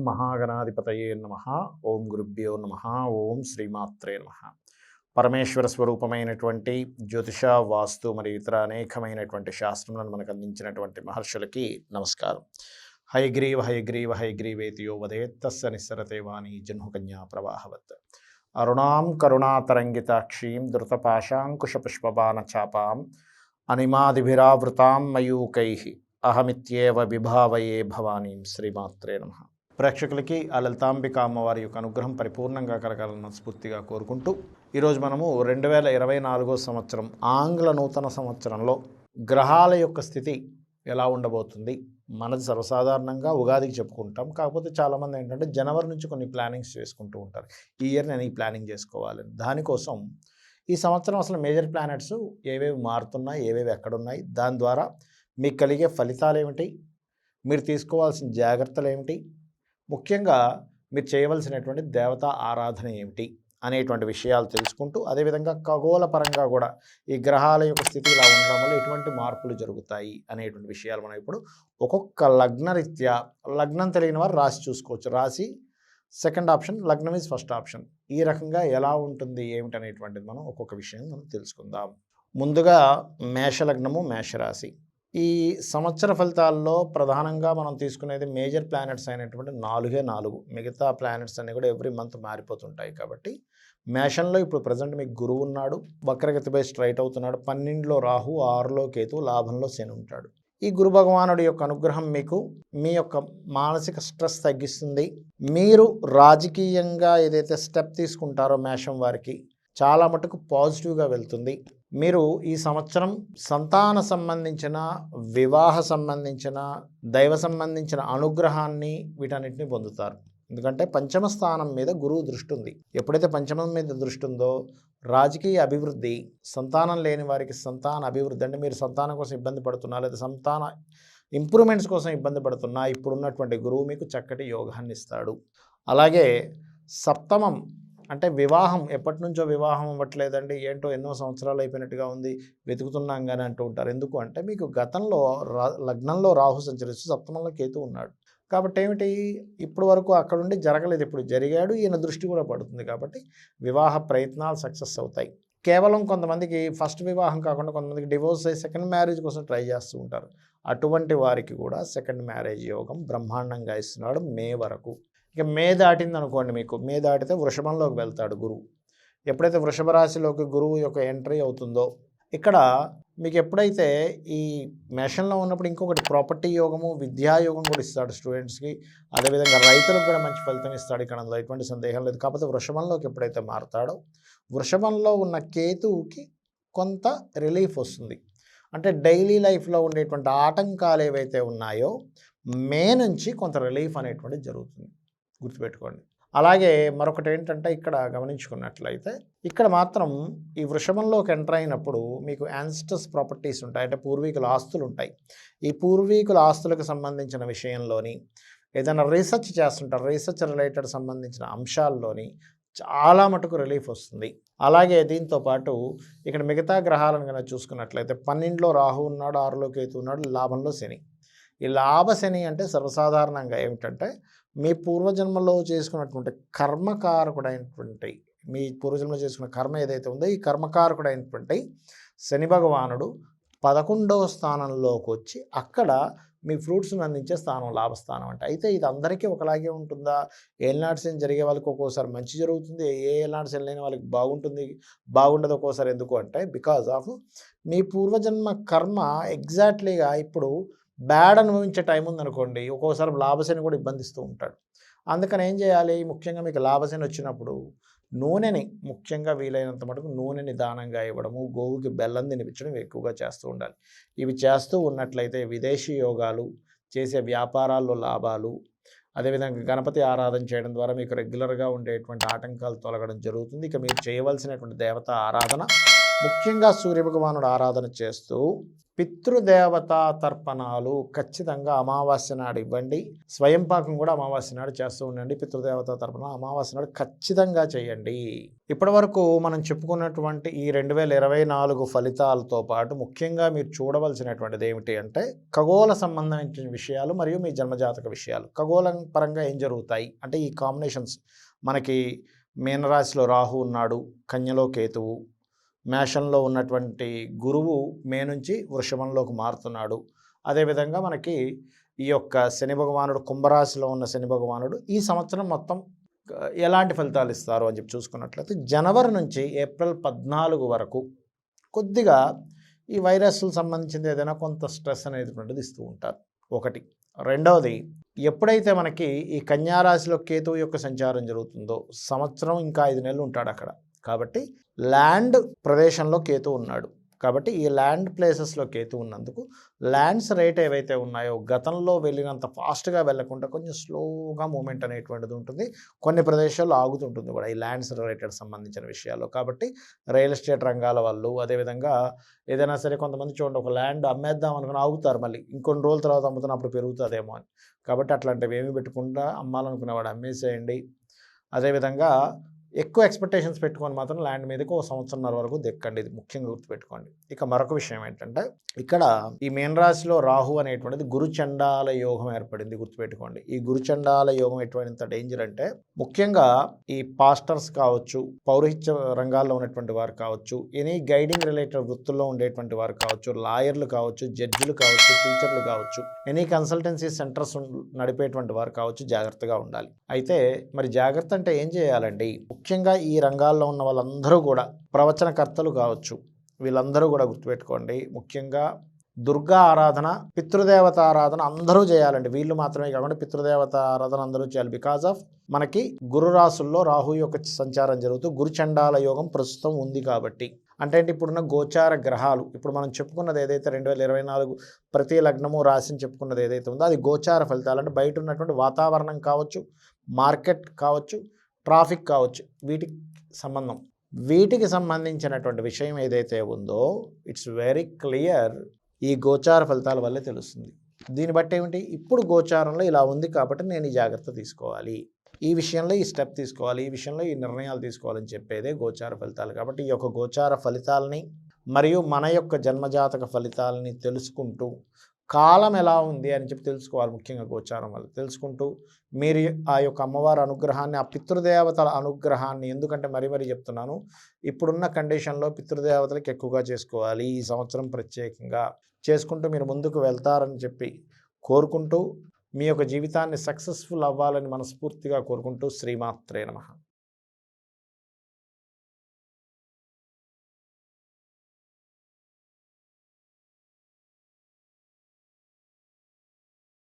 మహాగణాధిపతయే నమః. ఓం గురుభ్యో నమః. ఓం శ్రీమాత్రే నమః. పరమేశ్వర స్వరూపమైనటువంటి జ్యోతిష, వాస్తు మరియు ఇతర అనేకమైనటువంటి శాస్త్రములను మనకు అందించినటువంటి మహర్షులకి నమస్కారం. హయగ్రీవ హయగ్రీవ హయగ్రీవేతియో వదేత్తస్య నిస్సరతే వాణి జహ్నుకన్యా ప్రవాహవత్. అరుణాం కరుణాతరంగితాక్షీం ధృతపాశాంకుశపుష్పబాణచాపాం అనిమాదిభిరావృతాం మయూకైః అహమిత్యేవ విభావయే భవానీం. శ్రీమాత్రే నమః. ప్రేక్షకులకి ఆ లలితాంబిక అమ్మవారి యొక్క అనుగ్రహం పరిపూర్ణంగా కలగాలని మనస్ఫూర్తిగా కోరుకుంటూ ఈరోజు మనము 2024 సంవత్సరం ఆంగ్ల నూతన సంవత్సరంలో గ్రహాల యొక్క స్థితి ఎలా ఉండబోతుంది. మనది సర్వసాధారణంగా ఉగాదికి చెప్పుకుంటాం, కాకపోతే చాలామంది ఏంటంటే జనవరి నుంచి కొన్ని ప్లానింగ్స్ చేసుకుంటూ ఉంటారు. ఈ ఇయర్ నేను ఈ ప్లానింగ్ చేసుకోవాలని. దానికోసం ఈ సంవత్సరం అసలు మేజర్ ప్లానెట్స్ ఏవేవి మారుతున్నాయి, ఏవేవి ఎక్కడున్నాయి, దాని ద్వారా మీకు కలిగే ఫలితాలు ఏమిటి, మీరు తీసుకోవాల్సిన జాగ్రత్తలు ఏమిటి, ముఖ్యంగా మీరు చేయవలసినటువంటి దేవతా ఆరాధన ఏమిటి అనేటువంటి విషయాలు తెలుసుకుంటూ, అదేవిధంగా ఖగోళ పరంగా కూడా ఈ గ్రహాల యొక్క స్థితి ఇలా ఉండడం వల్ల ఎటువంటి మార్పులు జరుగుతాయి అనేటువంటి విషయాలు మనం ఇప్పుడు ఒక్కొక్క లగ్నరీత్యా, లగ్నం తెలియని వారు రాశి చూసుకోవచ్చు. రాశి సెకండ్ ఆప్షన్, లగ్నం ఈజ్ ఫస్ట్ ఆప్షన్. ఈ రకంగా ఎలా ఉంటుంది ఏమిటి అనేటువంటిది మనం ఒక్కొక్క విషయం మనం తెలుసుకుందాం. ముందుగా మేషలగ్నము, మేషరాశి. ఈ సంవత్సర ఫలితాల్లో ప్రధానంగా మనం తీసుకునేది మేజర్ ప్లానెట్స్ అయినటువంటి 4 మిగతా ప్లానెట్స్ అన్నీ కూడా ఎవ్రీ మంత్ మారిపోతుంటాయి. కాబట్టి మేషంలో ఇప్పుడు ప్రజెంట్ మీకు గురువు ఉన్నాడు, వక్రగతిపై స్ట్రైట్ అవుతున్నాడు. 12లో రాహు, 6లో కేతు, లాభంలో శని ఉంటాడు. ఈ గురు భగవానుడి యొక్క అనుగ్రహం మీకు మీ యొక్క మానసిక స్ట్రెస్ తగ్గిస్తుంది. మీరు రాజకీయంగా ఏదైతే స్టెప్ తీసుకుంటారో మేషం వారికి చాలా మటుకు పాజిటివ్గా వెళ్తుంది. మీరు ఈ సంవత్సరం సంతాన సంబంధించిన, వివాహ సంబంధించిన, దైవ సంబంధించిన అనుగ్రహాన్ని వీటన్నిటిని పొందుతారు. ఎందుకంటే పంచమ స్థానం మీద గురువు దృష్టి ఉంది. ఎప్పుడైతే పంచమం మీద దృష్టి ఉందో రాజకీయ అభివృద్ధి, సంతానం లేని వారికి సంతాన అభివృద్ధి, అంటే మీరు సంతానం కోసం ఇబ్బంది పడుతున్నా లేదా సంతాన ఇంప్రూవ్మెంట్స్ కోసం ఇబ్బంది పడుతున్నా ఇప్పుడున్నటువంటి గురువు మీకు చక్కటి యోగాన్ని ఇస్తాడు. అలాగే సప్తమం అంటే వివాహం, ఎప్పటి నుంచో వివాహం అవ్వట్లేదండి, ఏంటో ఎన్నో సంవత్సరాలు అయిపోయినట్టుగా ఉంది, వెతుకుతున్నాం కానీ అంటూ ఉంటారు. ఎందుకు అంటే మీకు గతంలో లగ్నంలో రాహు సంచరిస్తూ సప్తమంలో కేతు ఉన్నాడు. కాబట్టి ఏమిటి, ఇప్పుడు వరకు అక్కడ ఉండి జరగలేదు, ఇప్పుడు జరిగాడు, ఈయన దృష్టి కూడా పడుతుంది. కాబట్టి వివాహ ప్రయత్నాలు సక్సెస్ అవుతాయి. కేవలం కొంతమందికి ఫస్ట్ వివాహం కాకుండా కొంతమందికి డివోర్స్ అయ్యి సెకండ్ మ్యారేజ్ కోసం ట్రై చేస్తూ ఉంటారు. అటువంటి వారికి కూడా సెకండ్ మ్యారేజ్ యోగం బ్రహ్మాండంగా ఇస్తున్నాడు మే వరకు. ఇక మే దాటింది అనుకోండి, మీకు మే దాటితే వృషభంలోకి వెళ్తాడు గురువు. ఎప్పుడైతే వృషభ రాశిలోకి గురువు యొక్క ఎంట్రీ అవుతుందో ఇక్కడ మీకు ఎప్పుడైతే ఈ మేషంలో ఉన్నప్పుడు ఇంకొకటి ప్రాపర్టీ యోగము, విద్యాయోగం కూడా ఇస్తాడు స్టూడెంట్స్కి. అదేవిధంగా రైతులకు కూడా మంచి ఫలితం ఇస్తాడు. ఇక్కడ అందులో ఎటువంటి సందేహం లేదు. కాకపోతే వృషభంలోకి ఎప్పుడైతే మారుతాడో వృషభంలో ఉన్న కేతువుకి కొంత రిలీఫ్ వస్తుంది. అంటే డైలీ లైఫ్లో ఉండేటువంటి ఆటంకాలు ఏవైతే ఉన్నాయో మే నుంచి కొంత రిలీఫ్ అనేటువంటిది జరుగుతుంది, గుర్తుపెట్టుకోండి. అలాగే మరొకటి ఏంటంటే ఇక్కడ గమనించుకున్నట్లయితే ఇక్కడ మాత్రం ఈ వృషభంలోకి ఎంటర్ అయినప్పుడు మీకు యాన్స్టర్స్ ప్రాపర్టీస్ ఉంటాయి, అంటే పూర్వీకుల ఆస్తులు ఉంటాయి. ఈ పూర్వీకుల ఆస్తులకు సంబంధించిన విషయంలోని ఏదైనా రీసెర్చ్ చేస్తుంటారు, రీసెర్చ్ రిలేటెడ్ సంబంధించిన అంశాల్లోని చాలా మటుకు రిలీఫ్ వస్తుంది. అలాగే దీంతో పాటు ఇక్కడ మిగతా గ్రహాలను కనుక చూసుకున్నట్లయితే 12లో రాహు ఉన్నాడు, 6లో కేతు ఉన్నాడు, లాభంలో శని. ఈ లాభ శని అంటే సర్వసాధారణంగా ఏమిటంటే మీ పూర్వజన్మలో చేసుకున్నటువంటి కర్మకారకుడైనటువంటి, మీ పూర్వజన్మలో చేసుకున్న కర్మ ఏదైతే ఉందో ఈ కర్మకారకుడైనటువంటి శని భగవానుడు 11వ స్థానంలోకి వచ్చి అక్కడ మీ ఫ్రూట్స్ని అందించే స్థానం లాభస్థానం అంటే. అయితే ఇది అందరికీ ఒకలాగే ఉంటుందా? ఏలినాటి శని జరిగే వాళ్ళకి ఒక్కోసారి మంచి జరుగుతుంది, ఏలినాటి శని లేని వాళ్ళకి బాగుండదు ఒక్కోసారి. ఎందుకు అంటే బికాజ్ ఆఫ్ మీ పూర్వజన్మ కర్మ ఎగ్జాక్ట్లీగా ఇప్పుడు బ్యాడ్ అనుభవించే టైం ఉందనుకోండి, ఒక్కోసారి లాభశని కూడా ఇబ్బందిస్తూ ఉంటాడు. అందుకని ఏం చేయాలి, ముఖ్యంగా మీకు లాభశని వచ్చినప్పుడు నూనెని, ముఖ్యంగా వీలైనంత మటుకు నూనెని దానంగా ఇవ్వడము, గోవుకి బెల్లం తినిపించడం ఎక్కువగా చేస్తూ ఉండాలి. ఇవి చేస్తూ ఉన్నట్లయితే విదేశీ యోగాలు, చేసే వ్యాపారాల్లో లాభాలు, అదేవిధంగా గణపతి ఆరాధన చేయడం ద్వారా మీకు రెగ్యులర్గా ఉండేటువంటి ఆటంకాలు తొలగడం జరుగుతుంది. ఇక మీరు చేయవలసినటువంటి దేవత ఆరాధన ముఖ్యంగా సూర్యభగవానుడు ఆరాధన చేస్తూ పితృదేవతా తర్పణాలు ఖచ్చితంగా అమావాస్య నాడు ఇవ్వండి. స్వయం పాకం కూడా అమావాస్య నాడు చేస్తూ ఉండండి. పితృదేవతా తర్పణ అమావాస్య నాడు ఖచ్చితంగా చేయండి. ఇప్పటి వరకు మనం చెప్పుకున్నటువంటి ఈ 2024 ఫలితాలతో పాటు ముఖ్యంగా మీరు చూడవలసినటువంటిది ఏమిటి అంటే ఖగోళ సంబంధించిన విషయాలు మరియు మీ జన్మజాతక విషయాలు. ఖగోళం పరంగా ఏం జరుగుతాయి అంటే ఈ కాంబినేషన్స్ మనకి మీనరాశిలో రాహు ఉన్నాడు, కన్యలో కేతువు, మేషంలో ఉన్నటువంటి గురువు మే నుంచి వృషభంలోకి మారుతున్నాడు. అదేవిధంగా మనకి ఈ యొక్క శని భగవానుడు కుంభరాశిలో ఉన్న శని భగవానుడు ఈ సంవత్సరం మొత్తం ఎలాంటి ఫలితాలు ఇస్తారు అని చెప్పి చూసుకున్నట్లయితే జనవరి నుంచి ఏప్రిల్ 14 వరకు కొద్దిగా ఈ వైరస్లకు సంబంధించింది ఏదైనా కొంత స్ట్రెస్ అనేటువంటిది ఇస్తూ ఉంటారు. ఒకటి. రెండవది, ఎప్పుడైతే మనకి ఈ కన్యారాశిలో కేతువు యొక్క సంచారం జరుగుతుందో సంవత్సరం ఇంకా 5 నెలలు ఉంటాడు అక్కడ. కాబట్టి ల్యాండ్ ప్రదేశంలో కేతు ఉన్నాడు. కాబట్టి ఈ ల్యాండ్ ప్లేసెస్లో కేతు ఉన్నందుకు ల్యాండ్స్ రేట్ ఏవైతే ఉన్నాయో గతంలో వెళ్ళినంత ఫాస్ట్గా వెళ్ళకుండా కొంచెం స్లోగా మూమెంట్ అనేటువంటిది ఉంటుంది. కొన్ని ప్రదేశాల్లో ఆగుతుంటుంది కూడా ఈ ల్యాండ్స్ రిలేటెడ్ సంబంధించిన విషయాల్లో. కాబట్టి రియల్ ఎస్టేట్ రంగాల వాళ్ళు అదేవిధంగా ఏదైనా సరే కొంతమంది చూడండి ఒక ల్యాండ్ అమ్మేద్దాం అనుకుని ఆగుతారు, మళ్ళీ ఇంకొన్ని రోజుల తర్వాత అమ్ముతున్నప్పుడు పెరుగుతుందేమో అని. కాబట్టి అట్లాంటివి ఏమి పెట్టుకుంటా అమ్మాలనుకునేవాడు అమ్మేసేయండి. అదేవిధంగా ఎక్కువ ఎక్స్పెక్టేషన్స్ పెట్టుకొని మాత్రం ల్యాండ్ మీదకి 1 సంవత్సరంన్నర వరకు దెక్కండి. ఇది ముఖ్యంగా గుర్తుపెట్టుకోండి. ఇక మరొక విషయం ఏంటంటే ఇక్కడ ఈ మీనరాశిలో రాహు అనేటువంటిది గురుచండాల యోగం ఏర్పడింది, గుర్తుపెట్టుకోండి. ఈ గురుచండాల యోగం ఎటువంటి డేంజర్ అంటే ముఖ్యంగా ఈ పాస్టర్స్ కావచ్చు, పౌరహిత్య రంగాల్లో ఉన్నటువంటి వారు కావచ్చు, ఎనీ గైడింగ్ రిలేటెడ్ వృత్తుల్లో ఉండేటువంటి వారు కావచ్చు, లాయర్లు కావచ్చు, జడ్జిలు కావచ్చు, టీచర్లు కావచ్చు, ఎనీ కన్సల్టెన్సీ సెంటర్స్ నడిపేటువంటి వారు కావచ్చు, జాగ్రత్తగా ఉండాలి. అయితే మరి జాగ్రత్త అంటే ఏం చేయాలండి? ముఖ్యంగా ఈ రంగాల్లో ఉన్న వాళ్ళందరూ కూడా ప్రవచనకర్తలు కావచ్చు, వీళ్ళందరూ కూడా గుర్తుపెట్టుకోండి. ముఖ్యంగా దుర్గా ఆరాధన, పితృదేవత ఆరాధన అందరూ చేయాలండి. వీళ్ళు మాత్రమే కాకుండా పితృదేవత ఆరాధన అందరూ చేయాలి. బికాజ్ ఆఫ్ మనకి గురు రాసుల్లో రాహు యొక్క సంచారం జరుగుతూ గురుచండాల యోగం ప్రస్తుతం ఉంది కాబట్టి. అంటే ఇప్పుడున్న గోచార గ్రహాలు ఇప్పుడు మనం చెప్పుకున్నది ఏదైతే 2024 ప్రతి లగ్నము రాశిని చెప్పుకున్నది ఏదైతే ఉందో అది గోచార ఫలితాలు. అంటే బయట ఉన్నటువంటి వాతావరణం కావచ్చు, మార్కెట్ కావచ్చు, ట్రాఫిక్ కావచ్చు, వీటికి సంబంధించినటువంటి విషయం ఏదైతే ఉందో ఇట్స్ వెరీ క్లియర్. ఈ గోచార ఫలితాల వల్లే తెలుస్తుంది. దీన్ని బట్టి ఏమిటి, ఇప్పుడు గోచారంలో ఇలా ఉంది కాబట్టి నేను ఈ జాగ్రత్త తీసుకోవాలి, ఈ విషయంలో ఈ స్టెప్ తీసుకోవాలి, ఈ విషయంలో ఈ నిర్ణయాలు తీసుకోవాలని చెప్పేదే గోచార ఫలితాలు. కాబట్టి ఈ యొక్క గోచార ఫలితాలని మరియు మన యొక్క జన్మజాతక ఫలితాలని తెలుసుకుంటూ కాలం ఎలా ఉంది అని చెప్పి తెలుసుకోవాలి. ముఖ్యంగా గోచారం వల్ల తెలుసుకుంటూ మీరు ఆ యొక్క అమ్మవారి అనుగ్రహాన్ని, ఆ పితృదేవతల అనుగ్రహాన్ని, ఎందుకంటే మరీ చెప్తున్నాను, ఇప్పుడున్న కండిషన్లో పితృదేవతలకు ఎక్కువగా చేసుకోవాలి ఈ సంవత్సరం ప్రత్యేకంగా చేసుకుంటూ మీరు ముందుకు వెళ్తారని చెప్పి కోరుకుంటూ మీ యొక్క జీవితాన్ని సక్సెస్ఫుల్ అవ్వాలని మనస్ఫూర్తిగా కోరుకుంటూ శ్రీమాత్రే నమః.